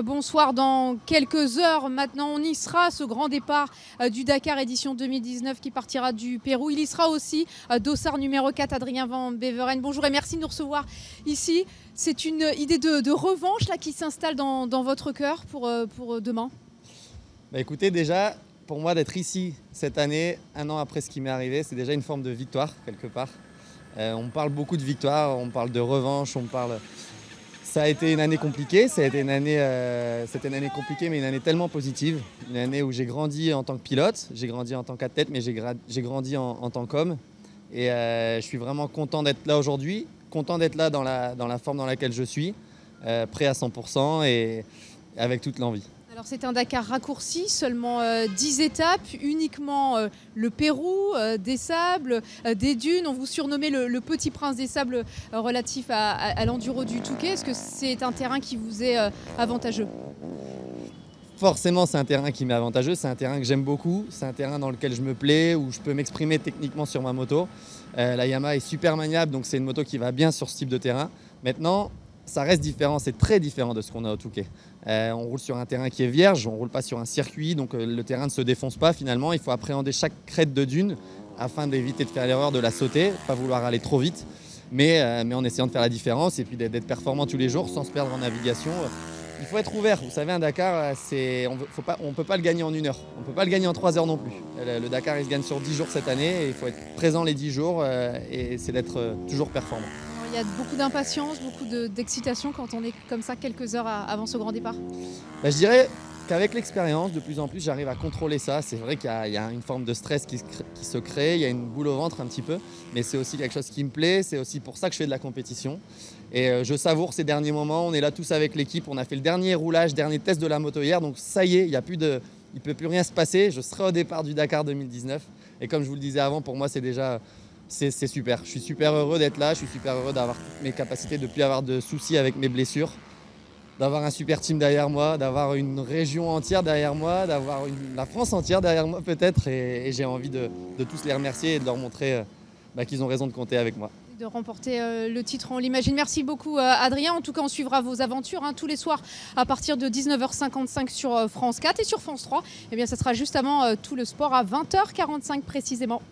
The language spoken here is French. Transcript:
Bonsoir, dans quelques heures maintenant, on y sera, ce grand départ du Dakar édition 2019 qui partira du Pérou. Il y sera aussi dossard numéro 4, Adrien Van Beveren. Bonjour et merci de nous recevoir ici. C'est une idée de revanche là, qui s'installe dans votre cœur pour demain. Écoutez, déjà, pour moi d'être ici cette année, un an après ce qui m'est arrivé, c'est déjà une forme de victoire quelque part. On parle beaucoup de victoire, on parle de revanche, Ça a été une année compliquée, c'était une année compliquée, mais une année tellement positive. Une année où j'ai grandi en tant que pilote, j'ai grandi en tant qu'athlète, mais j'ai grandi en tant qu'homme. Et je suis vraiment content d'être là aujourd'hui, content d'être là dans la forme dans laquelle je suis, prêt à 100% et avec toute l'envie. Alors c'est un Dakar raccourci, seulement 10 étapes, uniquement le Pérou, des sables, des dunes. On vous surnommait le petit prince des sables relatif à l'enduro du Touquet. Est-ce que c'est un terrain qui vous est avantageux ? Forcément, c'est un terrain qui m'est avantageux, c'est un terrain que j'aime beaucoup, c'est un terrain dans lequel je me plais, où je peux m'exprimer techniquement sur ma moto. La Yamaha est super maniable, donc c'est une moto qui va bien sur ce type de terrain. Maintenant, ça reste différent, c'est très différent de ce qu'on a au Touquet. On roule sur un terrain qui est vierge, on ne roule pas sur un circuit, donc le terrain ne se défonce pas finalement. Il faut appréhender chaque crête de dune afin d'éviter de faire l'erreur de la sauter, pas vouloir aller trop vite, mais en essayant de faire la différence et puis d'être performant tous les jours sans se perdre en navigation. Il faut être ouvert. Vous savez, un Dakar, on ne peut pas le gagner en 1 heure. On ne peut pas le gagner en 3 heures non plus. Le Dakar, il se gagne sur 10 jours cette année et il faut être présent les 10 jours et c'est d'être toujours performant. Il y a beaucoup d'impatience, beaucoup d'excitation quand on est comme ça quelques heures avant ce grand départ. Je dirais qu'avec l'expérience, de plus en plus, j'arrive à contrôler ça. C'est vrai qu'il y a une forme de stress qui se crée, il y a une boule au ventre un petit peu, mais c'est aussi quelque chose qui me plaît, c'est aussi pour ça que je fais de la compétition. Et je savoure ces derniers moments, on est là tous avec l'équipe, on a fait le dernier roulage, dernier test de la moto hier, donc ça y est, il ne peut plus rien se passer, je serai au départ du Dakar 2019. Et comme je vous le disais avant, pour moi c'est super. Je suis super heureux d'être là, je suis super heureux d'avoir toutes mes capacités, de ne plus avoir de soucis avec mes blessures, d'avoir un super team derrière moi, d'avoir une région entière derrière moi, d'avoir la France entière derrière moi peut-être. Et j'ai envie de tous les remercier et de leur montrer qu'ils ont raison de compter avec moi. De remporter le titre, on l'imagine. Merci beaucoup Adrien. En tout cas, on suivra vos aventures tous les soirs à partir de 19h55 sur France 4 et sur France 3. Eh bien, ça sera juste avant tout le sport à 20h45 précisément.